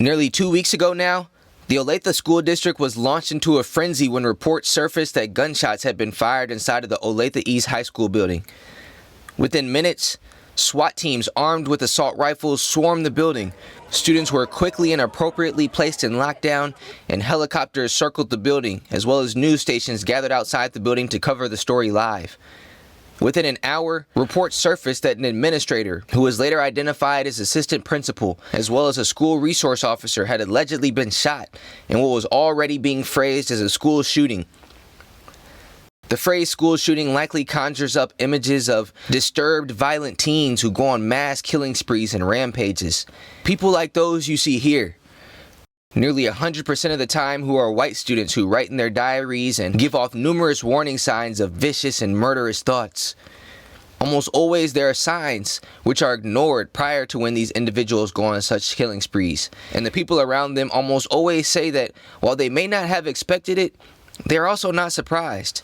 Nearly 2 weeks ago now, the Olathe School District was launched into a frenzy when reports surfaced that gunshots had been fired inside of the Olathe East High School building. Within minutes, SWAT teams armed with assault rifles swarmed the building. Students were quickly and appropriately placed in lockdown, and helicopters circled the building, as well as news stations gathered outside the building to cover the story live. Within an hour, reports surfaced that an administrator, who was later identified as Assistant Principal, as well as a school resource officer, had allegedly been shot in what was already being phrased as a school shooting. The phrase school shooting likely conjures up images of disturbed, violent teens who go on mass killing sprees and rampages. People like those you see here. Nearly 100% of the time who are white students who write in their diaries and give off numerous warning signs of vicious and murderous thoughts. Almost always there are signs which are ignored prior to when these individuals go on such killing sprees. And the people around them almost always say that while they may not have expected it, they're also not surprised.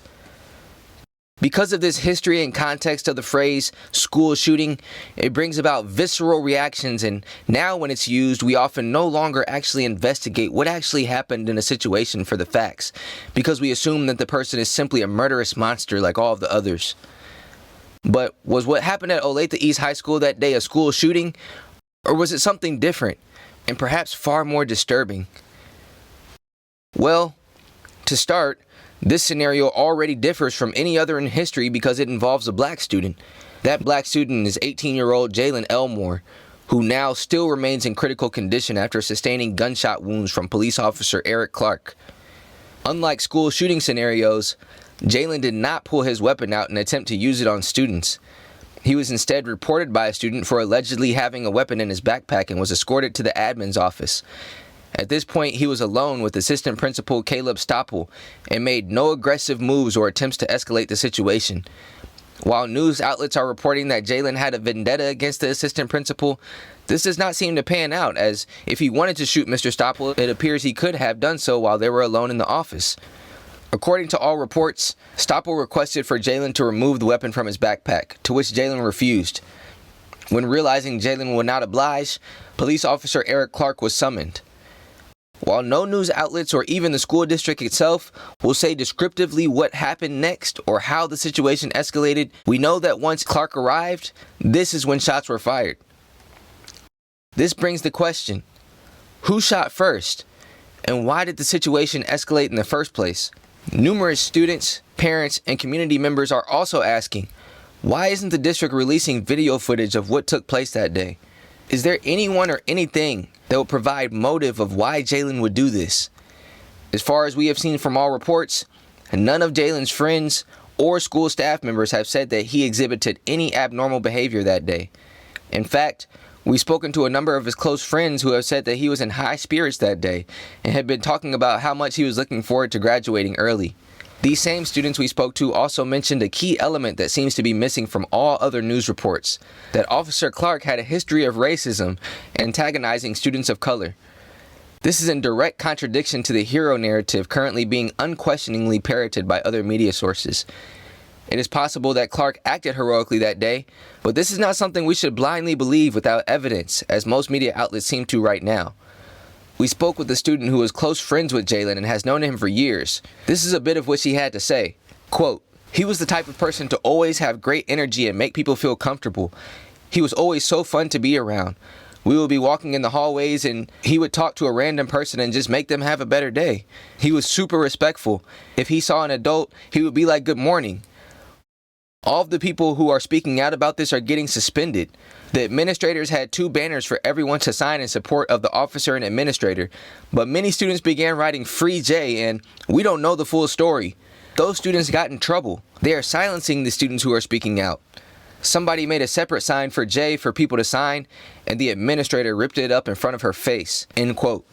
Because of this history and context of the phrase school shooting, it brings about visceral reactions, and now when it's used, we often no longer actually investigate what actually happened in a situation for the facts, because we assume that the person is simply a murderous monster like all of the others. But was what happened at Olathe East High School that day a school shooting, or was it something different, and perhaps far more disturbing? Well, to start, this scenario already differs from any other in history because it involves a black student. That black student is 18-year-old Jaylon Elmore, who now still remains in critical condition after sustaining gunshot wounds from police officer Erik Clark. Unlike school shooting scenarios, Jaylon did not pull his weapon out and attempt to use it on students. He was instead reported by a student for allegedly having a weapon in his backpack and was escorted to the admin's office. At this point, he was alone with Assistant Principal Kaleb Stoppel and made no aggressive moves or attempts to escalate the situation. While news outlets are reporting that Jaylon had a vendetta against the Assistant Principal, this does not seem to pan out, as if he wanted to shoot Mr. Stoppel, it appears he could have done so while they were alone in the office. According to all reports, Stoppel requested for Jaylon to remove the weapon from his backpack, to which Jaylon refused. When realizing Jaylon would not oblige, police officer Erik Clark was summoned. While no news outlets or even the school district itself will say descriptively what happened next or how the situation escalated, we know that once Clark arrived, this is when shots were fired. This brings the question, who shot first? And why did the situation escalate in the first place? Numerous students, parents, and community members are also asking, why isn't the district releasing video footage of what took place that day? Is there anyone or anything that will provide motive of why Jaylon would do this? As far as we have seen from all reports, none of Jaylon's friends or school staff members have said that he exhibited any abnormal behavior that day. In fact, we've spoken to a number of his close friends who have said that he was in high spirits that day and had been talking about how much he was looking forward to graduating early. These same students we spoke to also mentioned a key element that seems to be missing from all other news reports, that Officer Clark had a history of racism, antagonizing students of color. This is in direct contradiction to the hero narrative currently being unquestioningly parroted by other media sources. It is possible that Clark acted heroically that day, but this is not something we should blindly believe without evidence, as most media outlets seem to right now. We spoke with a student who was close friends with Jaylon and has known him for years. This is a bit of what she had to say. Quote, "He was the type of person to always have great energy and make people feel comfortable. He was always so fun to be around. We would be walking in the hallways and he would talk to a random person and just make them have a better day. He was super respectful. If he saw an adult, he would be like, 'Good morning.' All of the people who are speaking out about this are getting suspended. The administrators had 2 banners for everyone to sign in support of the officer and administrator, but many students began writing 'Free Jay' and 'We don't know the full story.' Those students got in trouble. They are silencing the students who are speaking out. Somebody made a separate sign for Jay for people to sign, and the administrator ripped it up in front of her face." End quote.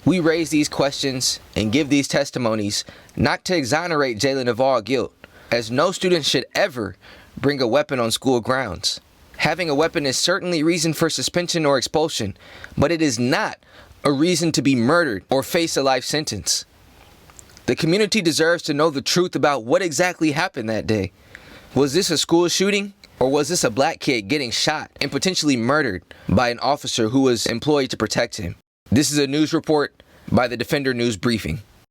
We raise these questions and give these testimonies not to exonerate Jaylon of all guilt, as no student should ever bring a weapon on school grounds. Having a weapon is certainly reason for suspension or expulsion, but it is not a reason to be murdered or face a life sentence. The community deserves to know the truth about what exactly happened that day. Was this a school shooting, or was this a black kid getting shot and potentially murdered by an officer who was employed to protect him? This is a news report by the Defender News Briefing.